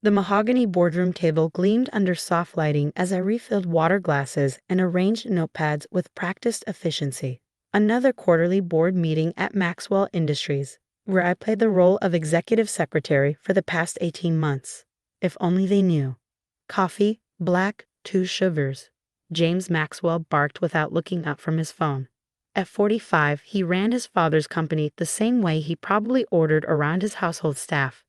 The mahogany boardroom table gleamed under soft lighting as I refilled water glasses and arranged notepads with practiced efficiency. Another quarterly board meeting at Maxwell Industries, where I played the role of executive secretary for the past 18 months. If only they knew. Coffee, black, 2 sugars. James Maxwell barked without looking up from his phone. At 45, he ran his father's company the same way he probably ordered around his household staff,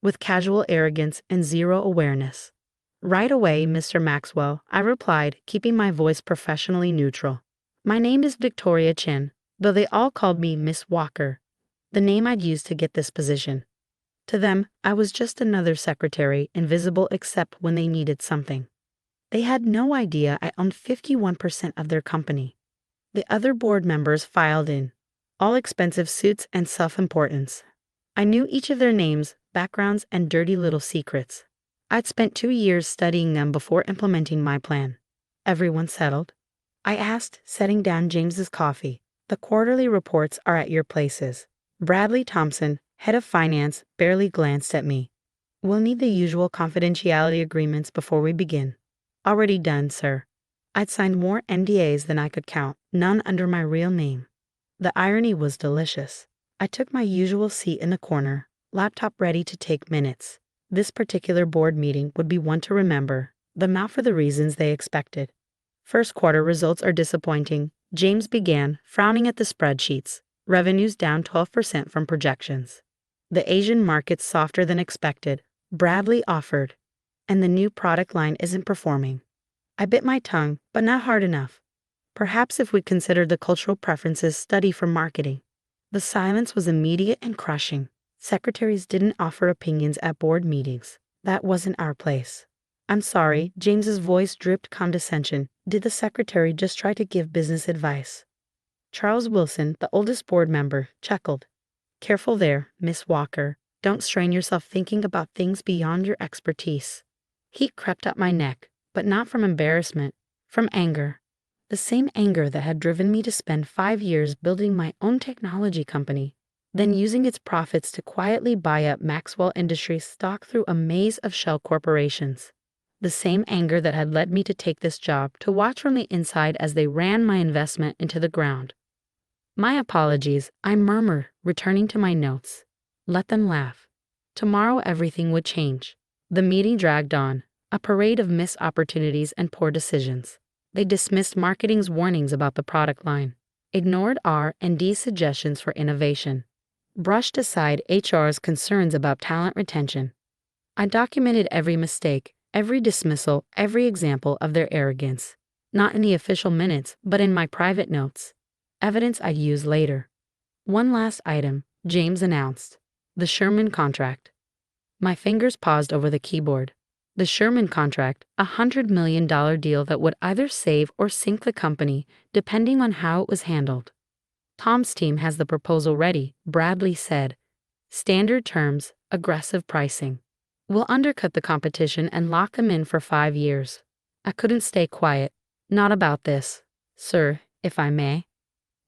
with casual arrogance and zero awareness. Right away, Mr. Maxwell, I replied, keeping my voice professionally neutral. My name is Victoria Chen, though they all called me Miss Walker, the name I'd used to get this position. To them, I was just another secretary, invisible except when they needed something. They had no idea I owned 51% of their company. The other board members filed in, all expensive suits and self-importance. I knew each of their names, backgrounds, and dirty little secrets. I'd spent 2 years studying them before implementing my plan. Everyone settled? I asked, setting down James's coffee. The quarterly reports are at your places. Bradley Thompson, head of finance, barely glanced at me. We'll need the usual confidentiality agreements before we begin. Already done, sir. I'd signed more NDAs than I could count, none under my real name. The irony was delicious. I took my usual seat in the corner, laptop ready to take minutes. This particular board meeting would be one to remember, though not for the reasons they expected. First quarter results are disappointing, James began, frowning at the spreadsheets. Revenues down 12% from projections. The Asian market's softer than expected, Bradley offered, and the new product line isn't performing. I bit my tongue, but not hard enough. Perhaps if we considered the cultural preferences study for marketing. The silence was immediate and crushing. Secretaries didn't offer opinions at board meetings. That wasn't our place. I'm sorry, James's voice dripped condescension. Did the secretary just try to give business advice? Charles Wilson, the oldest board member, chuckled. Careful there, Miss Walker. Don't strain yourself thinking about things beyond your expertise. Heat crept up my neck, but not from embarrassment, from anger. The same anger that had driven me to spend 5 years building my own technology company, then using its profits to quietly buy up Maxwell Industries stock through a maze of shell corporations. The same anger that had led me to take this job to watch from the inside as they ran my investment into the ground. My apologies, I murmured, returning to my notes. Let them laugh. Tomorrow everything would change. The meeting dragged on, a parade of missed opportunities and poor decisions. They dismissed marketing's warnings about the product line, ignored R&D's suggestions for innovation, brushed aside HR's concerns about talent retention. I documented every mistake, every dismissal, every example of their arrogance, not in the official minutes, but in my private notes. Evidence I'd use later. One last item, James announced. The Sherman contract. My fingers paused over the keyboard. The Sherman contract, $100 million deal that would either save or sink the company, depending on how it was handled. Tom's team has the proposal ready, Bradley said. Standard terms, aggressive pricing. We'll undercut the competition and lock them in for 5 years. I couldn't stay quiet. Not about this, sir, if I may.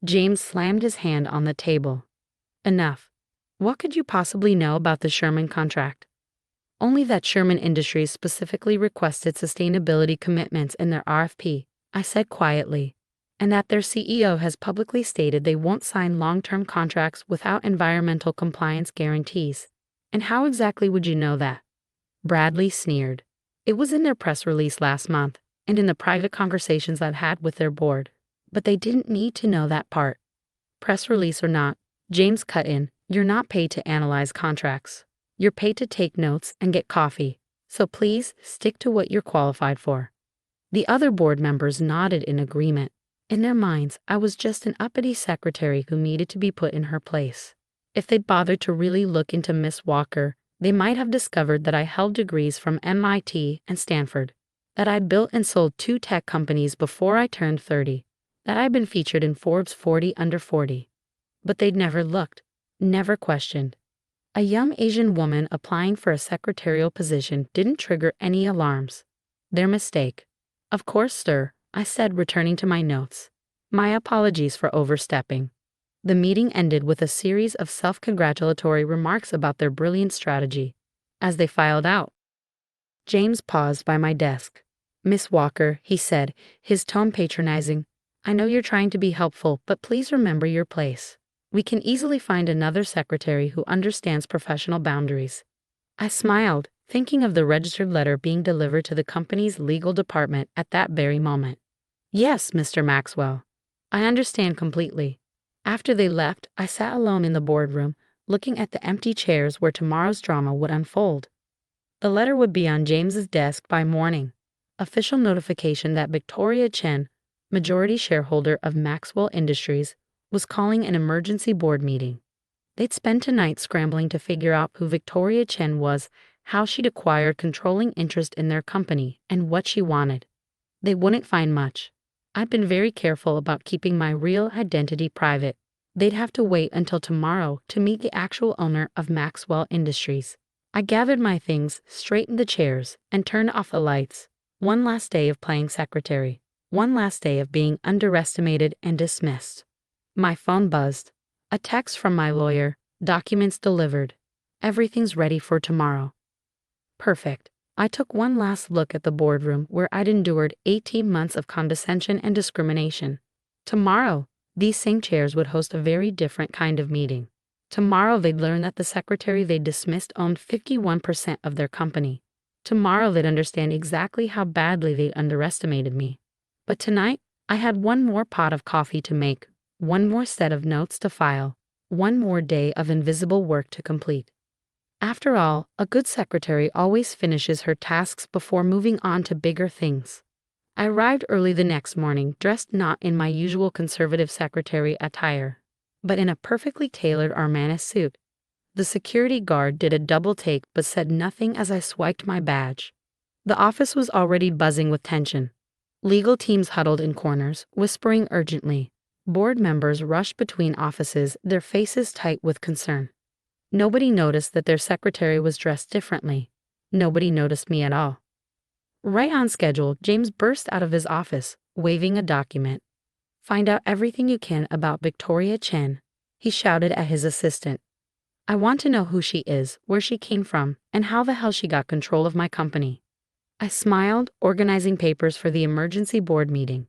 James slammed his hand on the table. Enough. What could you possibly know about the Sherman contract? Only that Sherman Industries specifically requested sustainability commitments in their RFP, I said quietly, and that their CEO has publicly stated they won't sign long-term contracts without environmental compliance guarantees. And how exactly would you know that? Bradley sneered. It was in their press release last month, and in the private conversations I've had with their board. But they didn't need to know that part. Press release or not, James cut in, you're not paid to analyze contracts. You're paid to take notes and get coffee. So please stick to what you're qualified for. The other board members nodded in agreement. In their minds, I was just an uppity secretary who needed to be put in her place. If they'd bothered to really look into Miss Walker, they might have discovered that I held degrees from MIT and Stanford, that I'd built and sold 2 tech companies before I turned 30, that I'd been featured in Forbes 40 Under 40. But they'd never looked, never questioned. A young Asian woman applying for a secretarial position didn't trigger any alarms. Their mistake. Of course, sir, I said, returning to my notes. My apologies for overstepping. The meeting ended with a series of self-congratulatory remarks about their brilliant strategy. As they filed out, James paused by my desk. "Miss Walker," he said, his tone patronizing, "I know you're trying to be helpful, but please remember your place. We can easily find another secretary who understands professional boundaries." I smiled, thinking of the registered letter being delivered to the company's legal department at that very moment. "Yes, Mr. Maxwell. I understand completely." After they left, I sat alone in the boardroom, looking at the empty chairs where tomorrow's drama would unfold. The letter would be on James's desk by morning. Official notification that Victoria Chen, majority shareholder of Maxwell Industries, was calling an emergency board meeting. They'd spend tonight scrambling to figure out who Victoria Chen was, how she'd acquired controlling interest in their company, and what she wanted. They wouldn't find much. I'd been very careful about keeping my real identity private. They'd have to wait until tomorrow to meet the actual owner of Maxwell Industries. I gathered my things, straightened the chairs, and turned off the lights. One last day of playing secretary. One last day of being underestimated and dismissed. My phone buzzed. A text from my lawyer. Documents delivered. Everything's ready for tomorrow. Perfect. I took one last look at the boardroom where I'd endured 18 months of condescension and discrimination. Tomorrow, these same chairs would host a very different kind of meeting. Tomorrow they'd learn that the secretary they dismissed owned 51% of their company. Tomorrow they'd understand exactly how badly they'd underestimated me. But tonight, I had one more pot of coffee to make, one more set of notes to file, one more day of invisible work to complete. After all, a good secretary always finishes her tasks before moving on to bigger things. I arrived early the next morning, dressed not in my usual conservative secretary attire, but in a perfectly tailored Armani suit. The security guard did a double take but said nothing as I swiped my badge. The office was already buzzing with tension. Legal teams huddled in corners, whispering urgently. Board members rushed between offices, their faces tight with concern. Nobody noticed that their secretary was dressed differently. Nobody noticed me at all. Right on schedule, James burst out of his office, waving a document. "Find out everything you can about Victoria Chen," he shouted at his assistant. "I want to know who she is, where she came from, and how the hell she got control of my company." I smiled, organizing papers for the emergency board meeting.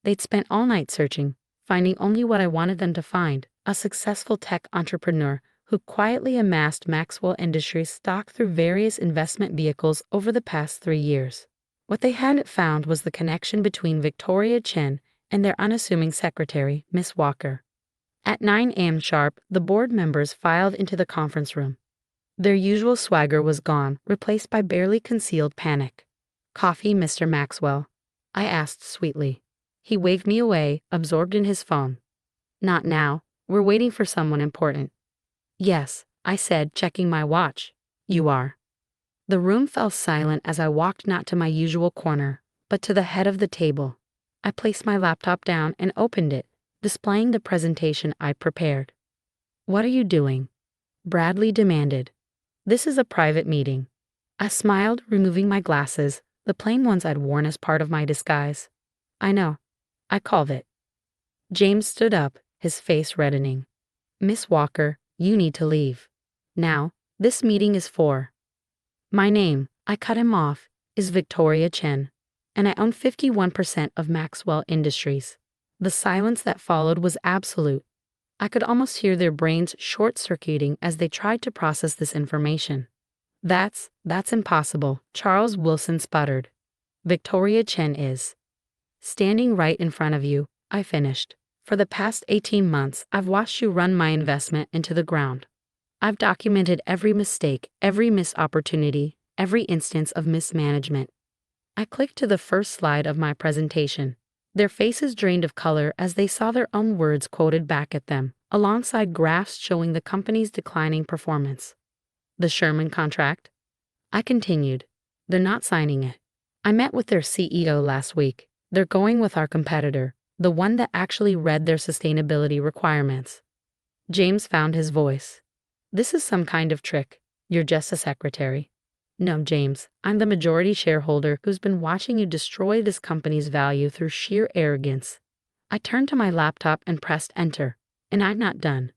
They'd spent all night searching, finding only what I wanted them to find: a successful tech entrepreneur who quietly amassed Maxwell Industries stock through various investment vehicles over the past 3 years. What they hadn't found was the connection between Victoria Chen and their unassuming secretary, Miss Walker. At 9 a.m. sharp, the board members filed into the conference room. Their usual swagger was gone, replaced by barely concealed panic. "Coffee, Mr. Maxwell?" I asked sweetly. He waved me away, absorbed in his phone. "Not now. We're waiting for someone important." "Yes," I said, checking my watch. "You are." The room fell silent as I walked not to my usual corner, but to the head of the table. I placed my laptop down and opened it, displaying the presentation I'd prepared. "What are you doing?" Bradley demanded. "This is a private meeting." I smiled, removing my glasses, the plain ones I'd worn as part of my disguise. "I know. I called it." James stood up, his face reddening. "Miss Walker, you need to leave. Now, this meeting is for—" "My name," I cut him off, "is Victoria Chen, and I own 51% of Maxwell Industries." The silence that followed was absolute. I could almost hear their brains short-circuiting as they tried to process this information. That's impossible," Charles Wilson sputtered. "Victoria Chen is standing right in front of you," I finished. "For the past 18 months, I've watched you run my investment into the ground. I've documented every mistake, every missed opportunity, every instance of mismanagement." I clicked to the first slide of my presentation. Their faces drained of color as they saw their own words quoted back at them, alongside graphs showing the company's declining performance. "The Sherman contract?" I continued. "They're not signing it. I met with their CEO last week. They're going with our competitor, the one that actually read their sustainability requirements." James found his voice. "This is some kind of trick. You're just a secretary." "No, James, I'm the majority shareholder who's been watching you destroy this company's value through sheer arrogance." I turned to my laptop and pressed enter, and I'm not done.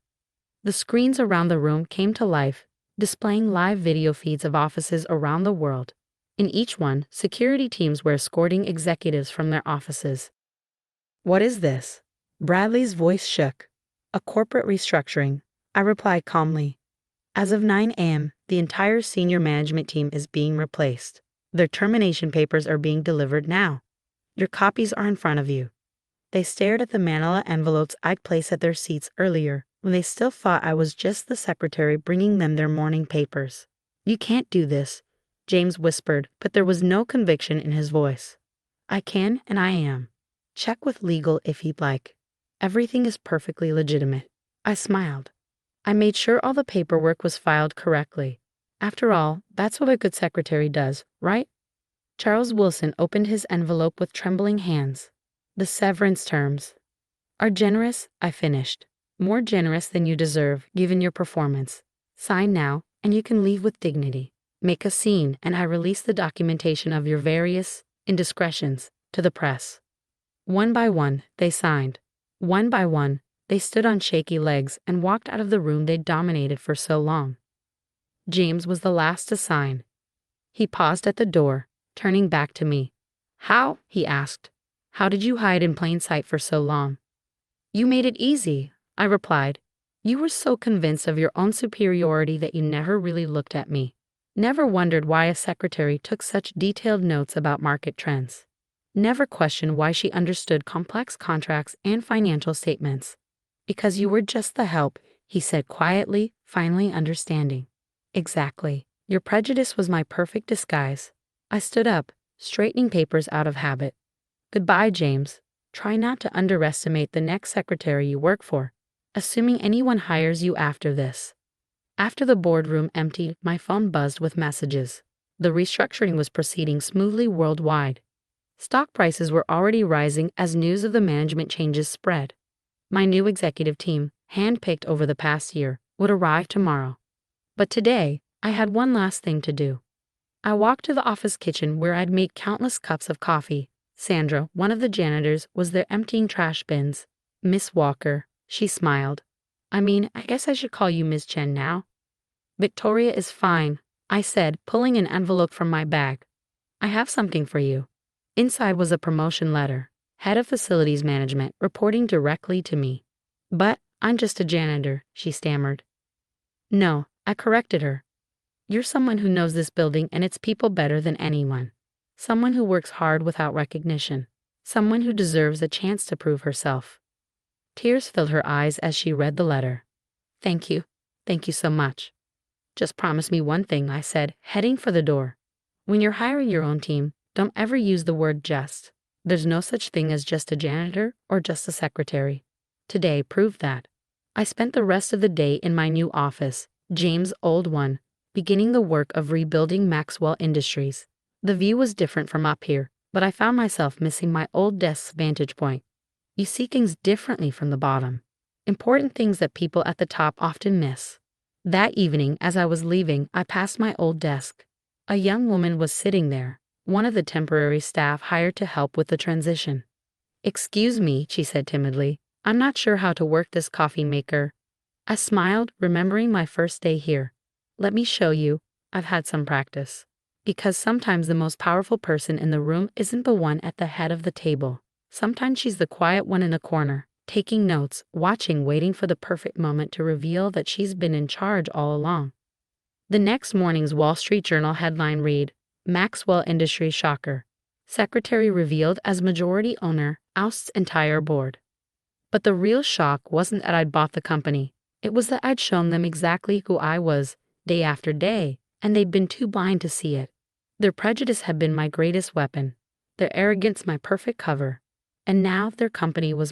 The screens around the room came to life, displaying live video feeds of offices around the world. In each one, security teams were escorting executives from their offices. "What is this?" Bradley's voice shook. "A corporate restructuring," I replied calmly. "As of 9 a.m., the entire senior management team is being replaced. Their termination papers are being delivered now. Your copies are in front of you." They stared at the manila envelopes I'd placed at their seats earlier, when they still thought I was just the secretary bringing them their morning papers. "You can't do this," James whispered, but there was no conviction in his voice. "I can and I am. Check with legal if you'd like. Everything is perfectly legitimate." I smiled. I made sure all the paperwork was filed correctly. After all, that's what a good secretary does, right? Charles Wilson opened his envelope with trembling hands. "The severance terms are generous," I finished. "More generous than you deserve, given your performance. Sign now, and you can leave with dignity. Make a scene, and I release the documentation of your various indiscretions to the press." One by one, they signed. One by one, they stood on shaky legs and walked out of the room they'd dominated for so long. James was the last to sign. He paused at the door, turning back to me. "How?" he asked. "How did you hide in plain sight for so long?" "You made it easy," I replied. "You were so convinced of your own superiority that you never really looked at me. Never wondered why a secretary took such detailed notes about market trends. Never questioned why she understood complex contracts and financial statements. Because you were just the help," he said quietly, finally understanding. "Exactly. Your prejudice was my perfect disguise." I stood up, straightening papers out of habit. "Goodbye, James. Try not to underestimate the next secretary you work for, assuming anyone hires you after this." After the boardroom emptied, my phone buzzed with messages. The restructuring was proceeding smoothly worldwide. Stock prices were already rising as news of the management changes spread. My new executive team, handpicked over the past year, would arrive tomorrow. But today, I had one last thing to do. I walked to the office kitchen where I'd made countless cups of coffee. Sandra, one of the janitors, was there emptying trash bins. "Miss Walker," she smiled. I guess I should call you Ms. Chen now." "Victoria is fine," I said, pulling an envelope from my bag. "I have something for you." Inside was a promotion letter. Head of Facilities Management, reporting directly to me. "But I'm just a janitor," she stammered. "No," I corrected her. "You're someone who knows this building and its people better than anyone. Someone who works hard without recognition. Someone who deserves a chance to prove herself." Tears filled her eyes as she read the letter. "Thank you. Thank you so much." "Just promise me one thing," I said, heading for the door. "When you're hiring your own team, don't ever use the word just. There's no such thing as just a janitor or just a secretary. Today proved that." I spent the rest of the day in my new office, James' old one, beginning the work of rebuilding Maxwell Industries. The view was different from up here, but I found myself missing my old desk's vantage point. You see things differently from the bottom. Important things that people at the top often miss. That evening, as I was leaving, I passed my old desk. A young woman was sitting there, one of the temporary staff hired to help with the transition. "Excuse me," she said timidly. "I'm not sure how to work this coffee maker." I smiled, remembering my first day here. "Let me show you. I've had some practice." Because sometimes the most powerful person in the room isn't the one at the head of the table. Sometimes she's the quiet one in a corner, taking notes, watching, waiting for the perfect moment to reveal that she's been in charge all along. The next morning's Wall Street Journal headline read, "Maxwell Industries Shocker. Secretary revealed as majority owner ousts entire board." But the real shock wasn't that I'd bought the company. It was that I'd shown them exactly who I was, day after day, and they'd been too blind to see it. Their prejudice had been my greatest weapon, their arrogance my perfect cover, and now their company was